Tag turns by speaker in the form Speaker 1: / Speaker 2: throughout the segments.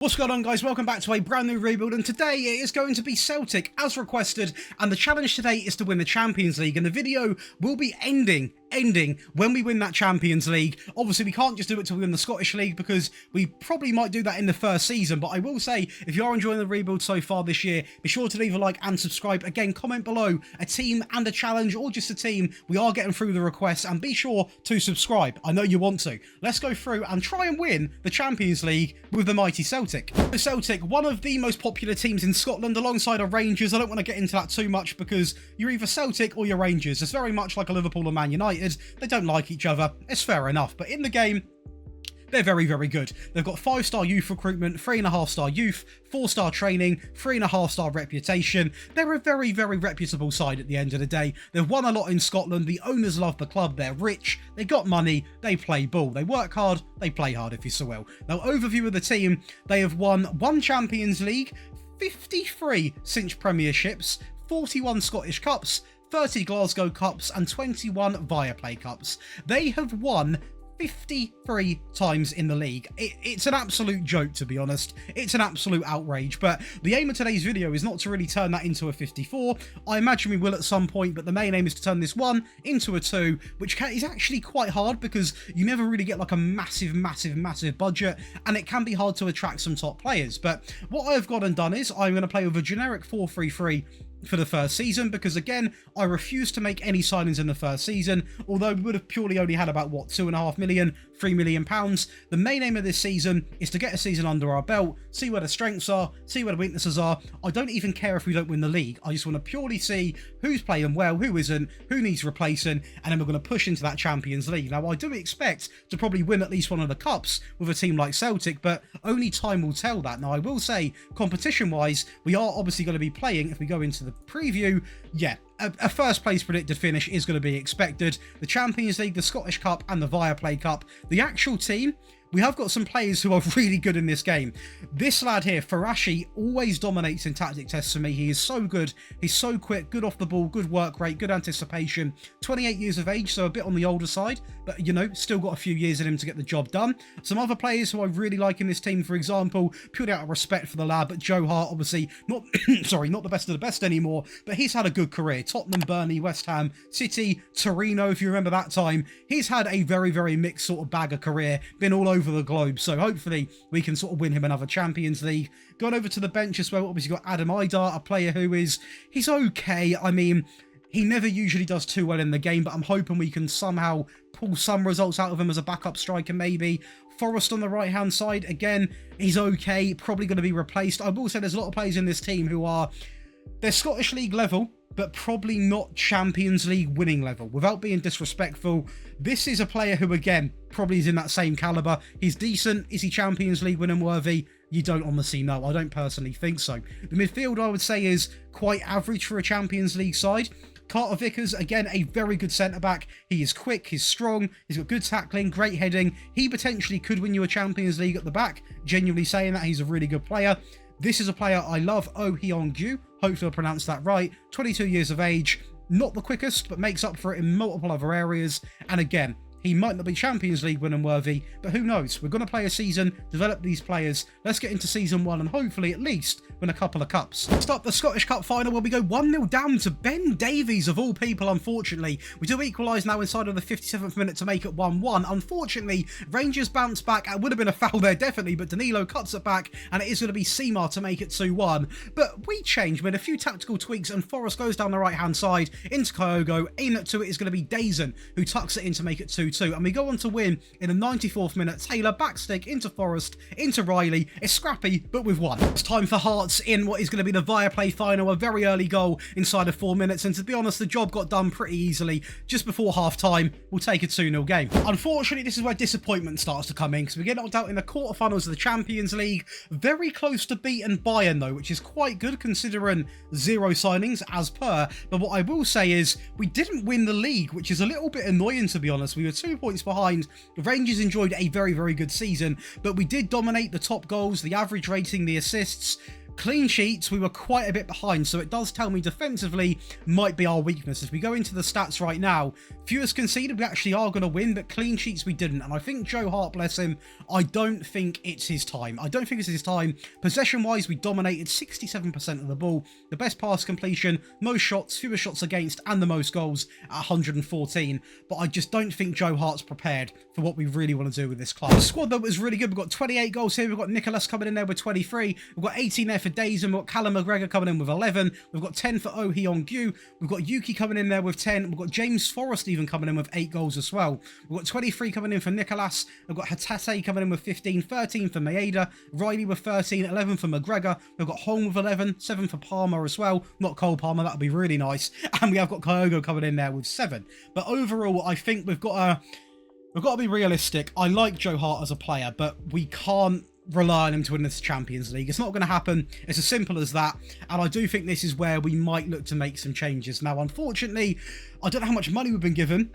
Speaker 1: What's going on, guys? Welcome back to a brand new rebuild, and today it is going to be Celtic as requested, and the challenge today is to win the Champions League, and the video will be ending when we win that Champions League. Obviously, we can't just do it till we win the Scottish League because we probably might do that in the first season, but I will say, if you are enjoying the rebuild so far this year, be sure to leave a like and subscribe. Again, comment below a team and a challenge, or just a team. We are getting through the requests, and be sure to subscribe. I know you want to. Let's go through and try and win the Champions League with the mighty Celtic. The Celtic, one of the most popular teams in Scotland alongside our Rangers. I don't want to get into that too much because you're either Celtic or you're Rangers. It's very much like a Liverpool or Man United. They don't like each other. It's fair enough. But in the game, they're very, very good. They've got 5-star youth recruitment, 3.5-star youth, 4-star training, 3.5-star reputation. They're a very, very reputable side at the end of the day. They've won a lot in Scotland. The owners love the club. They're rich. They got money. They play ball. They work hard. They play hard, if you so will. Now, overview of the team. They have won 1 Champions League, 53 Cinch Premierships, 41 Scottish Cups, 30 Glasgow Cups, and 21 Viaplay Cups. They have won 53 times in the league. It's an absolute joke, to be honest. It's an absolute outrage, but the aim of today's video is not to really turn that into a 54. I imagine we will at some point, but the main aim is to turn this 1 into a 2, which is actually quite hard because you never really get like a massive budget, and it can be hard to attract some top players. But what I've gone and done is I'm going to play with a generic 4-3-3 for the first season, because again, I refuse to make any signings in the first season, although we would have purely only had about, what, 2.5 million, £3 million. The main aim of this season is to get a season under our belt, see where the strengths are, see where the weaknesses are. I don't even care if we don't win the league. I just want to purely see who's playing well, who isn't, who needs replacing, and then we're going to push into that Champions League. Now, I do expect to probably win at least one of the cups with a team like Celtic, but only time will tell that. Now, I will say, competition-wise, we are obviously going to be playing, if we go into the preview, yeah, a first place predicted finish is going to be expected. The Champions League, the Scottish Cup, and the Viaplay Cup. The actual team, we have got some players who are really good in this game. This lad here, Farashi, always dominates in tactic tests for me. He is so good. He's so quick, good off the ball, good work rate, good anticipation. 28 years of age, so a bit on the older side, but, you know, still got a few years in him to get the job done. Some other players who I really like in this team, for example, purely out of respect for the lad, but Joe Hart, obviously, not sorry, not the best of the best anymore, but he's had a good career. Tottenham, Burnley, West Ham, City, Torino, if you remember that time. He's had a very, very mixed sort of bag of career, been all over the globe, so hopefully we can sort of win him another Champions League. Going over to the bench as well, obviously got Adam Idar, a player who he's okay. I mean, he never usually does too well in the game, but I'm hoping we can somehow pull some results out of him as a backup striker maybe. Forrest on the right hand side, again, he's okay, probably going to be replaced. I will say there's a lot of players in this team who they're Scottish League level, but probably not Champions League winning level. Without being disrespectful, this is a player who, again, probably is in that same caliber. He's decent. Is he Champions League winning worthy? You don't honestly know. I don't personally think so. The midfield, I would say, is quite average for a Champions League side. Carter Vickers, again, a very good centre-back. He is quick, he's strong, he's got good tackling, great heading. He potentially could win you a Champions League at the back. Genuinely saying that, he's a really good player. This is a player I love, Oh Hyung-gyu. Hopefully I pronounced that right. 22 years of age. Not the quickest, but makes up for it in multiple other areas. And again, he might not be Champions League winning worthy, but who knows? We're going to play a season, develop these players. Let's get into season 1 and hopefully at least win a couple of cups. Start the Scottish Cup final where we go 1-0 down to Ben Davies of all people, unfortunately. We do equalise now inside of the 57th minute to make it 1-1. Unfortunately, Rangers bounce back. It would have been a foul there, definitely, but Danilo cuts it back and it is going to be Seymour to make it 2-1. But we change, made a few tactical tweaks, and Forrest goes down the right-hand side into Kyogo. In to it is going to be Dazen, who tucks it in to make it 2-2. And we go on to win in the 94th minute. Taylor backstick into Forrest, into Riley. It's scrappy, but with 1. It's time for Hearts in what is going to be the Viaplay final. A very early goal inside of 4 minutes. And to be honest, the job got done pretty easily. Just before half-time, we'll take a 2-0 game. Unfortunately, this is where disappointment starts to come in, because we get knocked out in the quarterfinals of the Champions League. Very close to beating Bayern, though, which is quite good considering 0 signings as per. But what I will say is we didn't win the league, which is a little bit annoying, to be honest. We were 2 points behind. Rangers enjoyed a very, very good season, but we did dominate the top goals, the average rating, the assists. Clean sheets, we were quite a bit behind, so it does tell me defensively might be our weakness. As we go into the stats right now, fewest conceded, we actually are going to win, but clean sheets we didn't. And I think Joe Hart, bless him, I don't think it's his time. I don't think it's his time. Possession-wise, we dominated 67% of the ball. The best pass completion, most shots, fewest shots against, and the most goals at 114. But I just don't think Joe Hart's prepared for what we really want to do with this club. The squad, though, was really good. We've got 28 goals here. We've got Nicholas coming in there with 23. We've got 18 there for Dazen. We've got Callum McGregor coming in with 11. We've got 10 for Oh Hyun-gyu. We've got Yuki coming in there with 10. We've got James Forrest even coming in with 8 goals as well. We've got 23 coming in for Nicholas. We've got Hatate coming in with 15. 13 for Maeda. Riley with 13. 11 for McGregor. We've got Holm with 11. 7 for Palmer as well. Not Cole Palmer. That would be really nice. And we have got Kyogo coming in there with 7. But overall, I think we've got to be realistic. I like Joe Hart as a player, but we can't rely on him to win this Champions League. It's not going to happen. It's as simple as that. And I do think this is where we might look to make some changes. Now, unfortunately, I don't know how much money we've been given.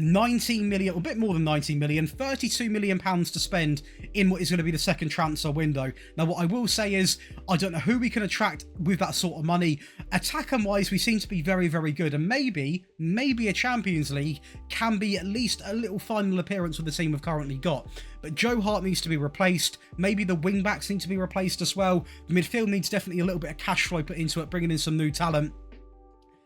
Speaker 1: 19 million, or a bit more than 19 million, 32 million pounds to spend in what is going to be the second transfer window. Now, what I will say is, I don't know who we can attract with that sort of money. Attacker-wise, we seem to be very, very good. And maybe a Champions League can be at least a little final appearance with the team we've currently got. But Joe Hart needs to be replaced. Maybe the wing-backs need to be replaced as well. The midfield needs definitely a little bit of cash flow put into it, bringing in some new talent.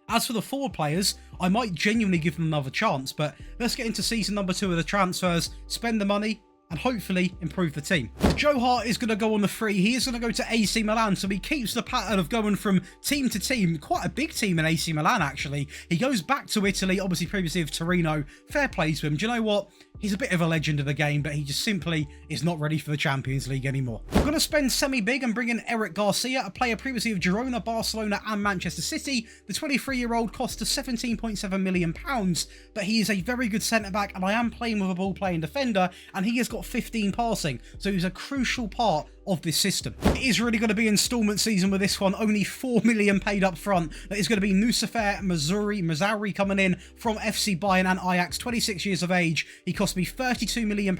Speaker 1: As for the forward players, I might genuinely give them another chance, but let's get into season number 2 of the transfers, spend the money, and hopefully improve the team. Joe Hart is going to go on the free. He is going to go to AC Milan, so he keeps the pattern of going from team to team. Quite a big team in AC Milan, actually. He goes back to Italy, obviously previously of Torino. Fair play to him. Do you know what? He's a bit of a legend of the game, but he just simply is not ready for the Champions League anymore. We're going to spend semi-big and bring in Eric Garcia, a player previously of Girona, Barcelona and Manchester City. The 23-year-old cost us £17.7 million, but he is a very good centre-back, and I am playing with a ball-playing defender, and he has got 15 passing, so he's a crucial part of this system. It is really going to be instalment season with this one. Only 4 million paid up front. That is going to be Nusafer Mazauri coming in from FC Bayern and Ajax, 26 years of age. He cost me £32 million,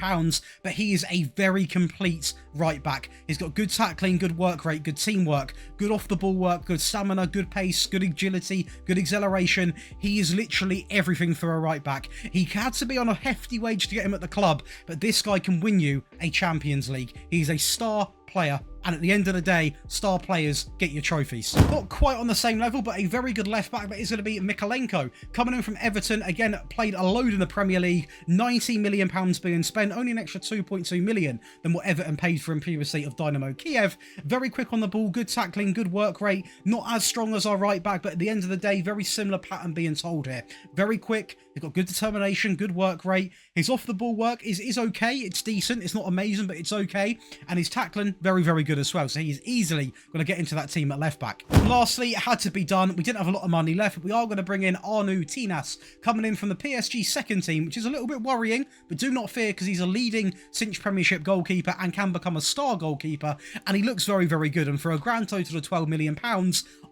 Speaker 1: but he is a very complete right back. He's got good tackling, good work rate, good teamwork, good off the ball work, good stamina, good pace, good agility, good acceleration. He is literally everything for a right back. He had to be on a hefty wage to get him at the club, but this guy can win you a Champions League. He's a star player, and at the end of the day, star players get your trophies. Not quite on the same level, but a very good left back, that is going to be Mykolenko, coming in from Everton. Again, played a load in the Premier League, £19 million being spent, only an extra 2.2 million than what Everton paid for him previously of Dynamo Kiev. Very quick on the ball, good tackling, good work rate, not as strong as our right back, but at the end of the day, very similar pattern being told here. Very quick, he's got good determination, good work rate. His off the ball work is okay, it's decent, it's not amazing, but it's okay, and his tackling, very, very good as well, so he's easily going to get into that team at left back. Lastly, it had to be done. We didn't have a lot of money left, but we are going to bring in Arnaud Tinas, coming in from the PSG second team, which is a little bit worrying, but do not fear, because he's a leading Cinch Premiership goalkeeper and can become a star goalkeeper, and he looks very, very good, and for a grand total of £12 million,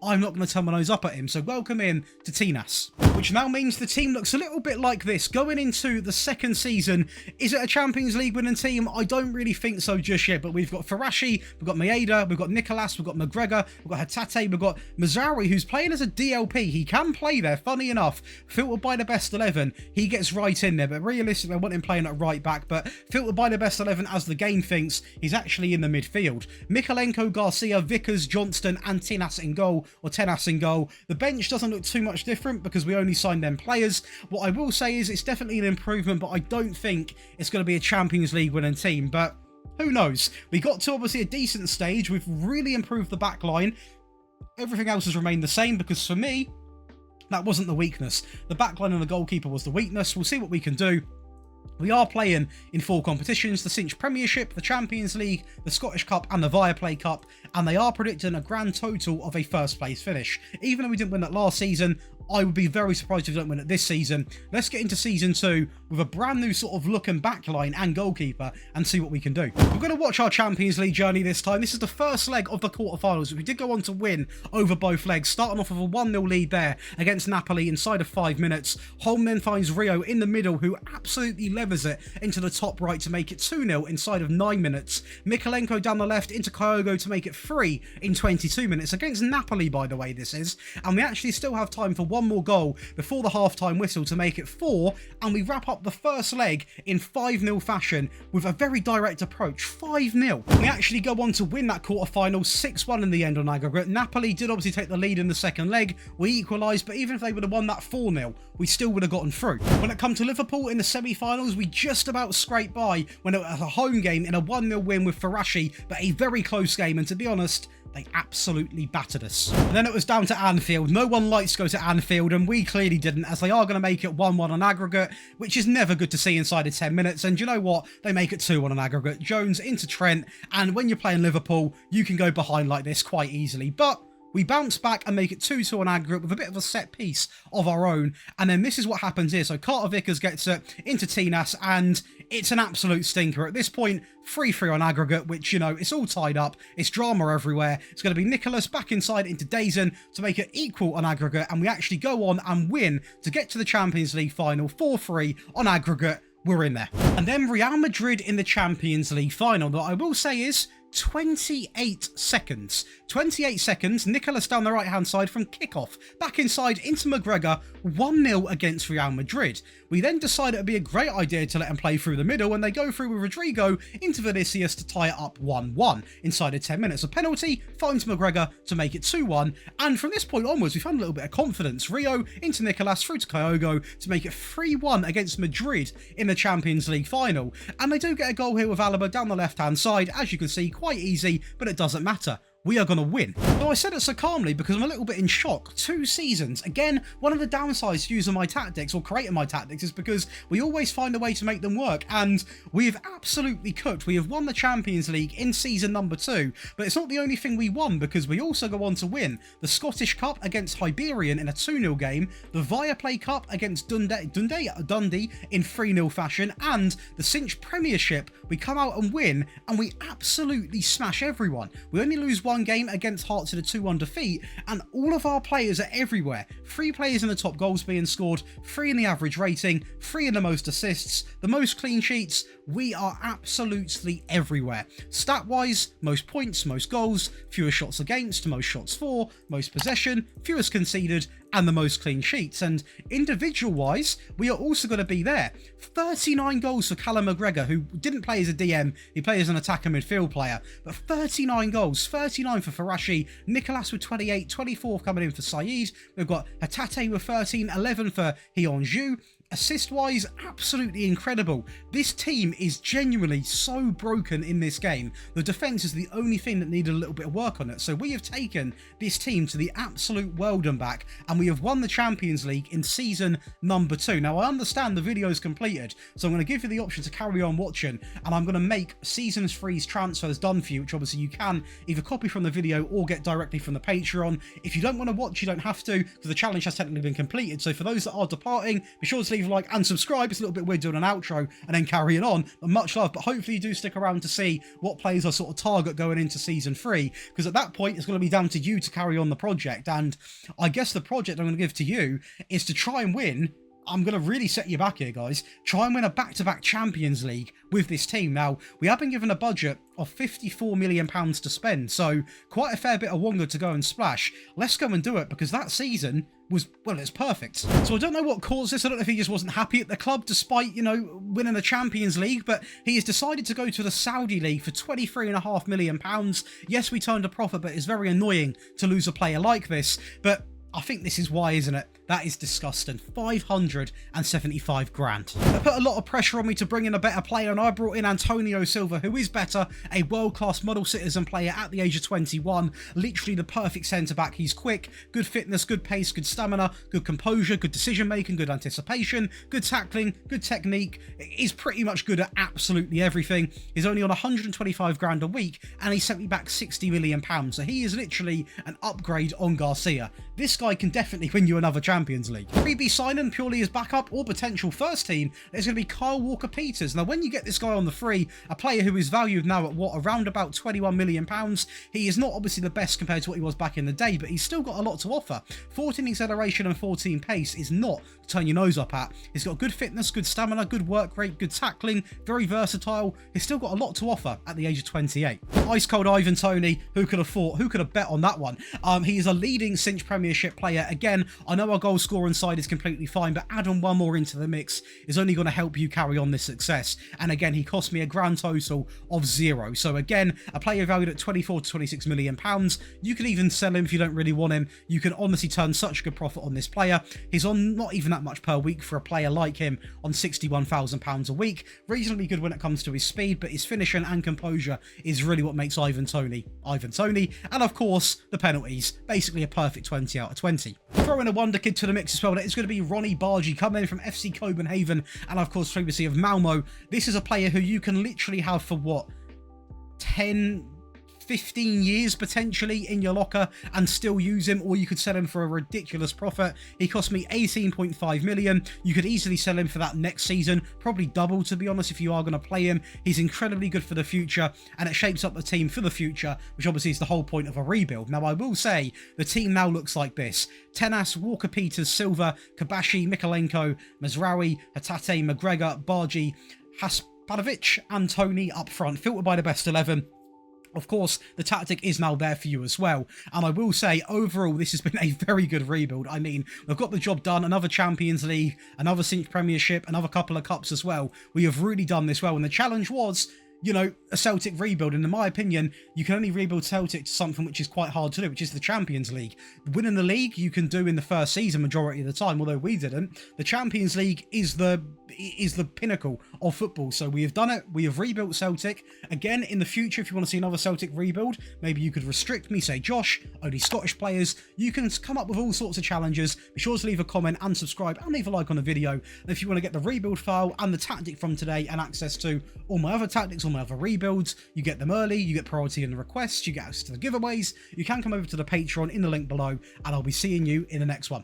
Speaker 1: I'm not going to turn my nose up at him, so welcome in to Tinas. Which now means the team looks a little bit like this. Going into the second season, is it a Champions League winning team? I don't really think so just yet, but we've got Farashi, we've got Maeda, we've got Nicholas, we've got McGregor, we've got Hatate, we've got Mazauri, who's playing as a DLP. He can play there, funny enough. Filtered by the best 11, he gets right in there, but realistically, I want him playing at right back, but filtered by the best 11, as the game thinks, he's actually in the midfield. Mykolenko, Garcia, Vickers, Johnston, and Tinas in goal, or Tenas in goal. The bench doesn't look too much different because we only signed them players. What I will say is it's definitely an improvement, but I don't think it's going to be a Champions League winning team, but who knows? We got to obviously a decent stage. We've really improved the back line. Everything else has remained the same because for me, that wasn't the weakness. The back line and the goalkeeper was the weakness. We'll see what we can do. We are playing in 4 competitions, the Cinch Premiership, the Champions League, the Scottish Cup and the Viaplay Cup, and they are predicting a grand total of a first place finish. Even though we didn't win that last season, I would be very surprised if we don't win it this season. Let's get into season 2 with a brand new sort of look and backline and goalkeeper and see what we can do. We're going to watch our Champions League journey this time. This is the first leg of the quarterfinals. We did go on to win over both legs, starting off with a 1-0 lead there against Napoli inside of 5 minutes. Holm then finds Rio in the middle, who absolutely levers it into the top right to make it 2-0 inside of 9 minutes. Mikalenko down the left into Kyogo to make it 3 in 22 minutes. Against Napoli, by the way, this is. And we actually still have time for one more goal before the half-time whistle to make it 4, and we wrap up the first leg in 5-0 fashion with a very direct approach. 5-0. We actually go on to win that quarter-final 6-1 in the end on aggregate. Napoli did obviously take the lead in the second leg. We equalised, but even if they would have won that 4-0, we still would have gotten through. When it comes to Liverpool in the semi-finals, we just about scraped by when it was a home game in a 1-0 win with Farashi, but a very close game, and to be honest, they absolutely battered us. And then it was down to Anfield. No one likes to go to Anfield, and we clearly didn't, as they are going to make it 1-1 on aggregate, which is never good to see inside of 10 minutes. And you know what? They make it 2-1 on aggregate. Jones into Trent, and when you're playing Liverpool, you can go behind like this quite easily. But we bounce back and make it 2-2 on aggregate with a bit of a set piece of our own. And then this is what happens here. So Carter Vickers gets it into Tinas, and it's an absolute stinker. At this point, 3-3 on aggregate, which, you know, it's all tied up. It's drama everywhere. It's going to be Nicholas back inside into Dazen to make it equal on aggregate. And we actually go on and win to get to the Champions League final 4-3 on aggregate. We're in there. And then Real Madrid in the Champions League final. That I will say is 28 seconds. 28 seconds, Nicholas down the right-hand side from kickoff. Back inside into McGregor, 1-0 against Real Madrid. We then decide it would be a great idea to let him play through the middle, and they go through with Rodrigo into Vinicius to tie it up 1-1 inside of 10 minutes. A penalty finds McGregor to make it 2-1, and from this point onwards, we found a little bit of confidence. Rio into Nicolas through to Kyogo to make it 3-1 against Madrid in the Champions League final. And they do get a goal here with Alaba down the left-hand side, as you can see, quite easy, but it doesn't matter. We are going to win. So I said it so calmly because I'm a little bit in shock. 2 seasons. Again, one of the downsides to using my tactics or creating my tactics is because we always find a way to make them work, and we've absolutely cooked. We have won the Champions League in season number 2, but it's not the only thing we won, because we also go on to win the Scottish Cup against Hibernian in a 2-0 game, the Viaplay Cup against Dundee in 3-0 fashion, and the Cinch Premiership. We come out and win, and we absolutely smash everyone. We only lose one game against Hearts in a 2-1 defeat, and all of our players are everywhere. 3 players in the top goals being scored, 3 in the average rating, 3 in the most assists, the most clean sheets. We are absolutely everywhere. Stat-wise, most points, most goals, fewest shots against, most shots for, most possession, fewest conceded, and the most clean sheets. And individual-wise, we are also going to be there. 39 goals for Callum McGregor, who didn't play as a DM, he played as an attacker midfield player, but 39 goals, 39 for Farashi, Nicolas with 28, 24 coming in for Saeed. We've got Hatate with 13, 11 for Hyunju. Assist-wise, absolutely incredible. This team is genuinely so broken in this game. The defence is the only thing that needed a little bit of work on it. So we have taken this team to the absolute world and back, and we have won the Champions League in season number 2. Now, I understand the video is completed, so I'm going to give you the option to carry on watching, and I'm going to make season 3's transfers done for you, which obviously you can either copy from the video or get directly from the Patreon. If you don't want to watch, you don't have to, because the challenge has technically been completed. So for those that are departing, be sure to leave a like and subscribe. It's a little bit weird doing an outro and then carrying on, but much love. But hopefully you do stick around to see what players are sort of target going into season 3, because at that point it's going to be down to you to carry on the project. And I guess the project I'm going to give to you is to try and win. I'm going to really set you back here, guys. Try and win a back-to-back Champions League with this team. Now, we have been given a budget of £54 million to spend, so quite a fair bit of Wonga to go and splash. Let's go and do it, because that season was, well, it's perfect. So I don't know what caused this. I don't know if he just wasn't happy at the club despite, you know, winning the Champions League, but he has decided to go to the Saudi League for £23.5 million. Yes, we turned a profit, but it's very annoying to lose a player like this, but I think this is why, isn't it? That is disgusting. 575 grand. They put a lot of pressure on me to bring in a better player, and I brought in Antonio Silva, who is better, a world-class model citizen player at the age of 21. Literally the perfect centre-back. He's quick, good fitness, good pace, good stamina, good composure, good decision-making, good anticipation, good tackling, good technique. He's pretty much good at absolutely everything. He's only on 125 grand a week, and he sent me back £60 million. So he is literally an upgrade on Garcia. This guy can definitely win you another challenge. Champions League. Freebie signing purely as backup or potential first team is going to be Kyle Walker-Peters. Now, when you get this guy on the free, a player who is valued now at around about £21 million, he is not obviously the best compared to what he was back in the day, but he's still got a lot to offer. 14 acceleration and 14 pace is not to turn your nose up at. He's got good fitness, good stamina, good work rate, good tackling, very versatile. He's still got a lot to offer at the age of 28. Ice cold Ivan Toney, who could have bet on that one? He is a leading cinch Premiership player. Again, I know our goal scoring side is completely fine, but adding one more into the mix is only going to help you carry on this success. And again, he cost me a grand total of 0. So again, a player valued at 24 to 26 million pounds. You can even sell him if you don't really want him. You can honestly turn such good profit on this player. He's on not even that much per week for a player like him, on £61,000 a week. Reasonably good when it comes to his speed, but his finishing and composure is really what makes Ivan Toney. And of course, the penalties. Basically a perfect 20 out of 20. Throw in a wonder kid to the mix as well. It's going to be Ronnie Bargi, coming in from FC Copenhagen, and of course previously of Malmo. This is a player who you can literally have for what, 10-15 years potentially in your locker and still use him, or you could sell him for a ridiculous profit. He cost me 18.5 million. You could easily sell him for that next season, probably double, to be honest, if you are going to play him. He's incredibly good for the future, and it shapes up the team for the future, which obviously is the whole point of a rebuild. Now, I will say the team now looks like this: Tenas, Walker-Peters, Silva, Kabashi, Mikolenko, Mazraoui, Hatate, McGregor, Bargi, Haspanovic and Toney up front, filtered by the best 11. Of course, the tactic is now there for you as well. And I will say, overall, this has been a very good rebuild. I mean, we've got the job done. Another Champions League, another Cinch Premiership, another couple of cups as well. We have really done this well. And the challenge was, you know, a Celtic rebuild. And in my opinion, you can only rebuild Celtic to something which is quite hard to do, which is the Champions League. Winning the league, you can do in the first season majority of the time, although we didn't. The Champions League is the pinnacle of football. So we have done it. We have rebuilt Celtic. Again, in the future, if you want to see another Celtic rebuild, maybe you could restrict me, say, Josh, only Scottish players. You can come up with all sorts of challenges. Be sure to leave a comment and subscribe and leave a like on the video. And if you want to get the rebuild file and the tactic from today and access to all my other tactics, all my other rebuilds, you get them early, you get priority in the requests, you get access to the giveaways. You can come over to the Patreon in the link below, and I'll be seeing you in the next one.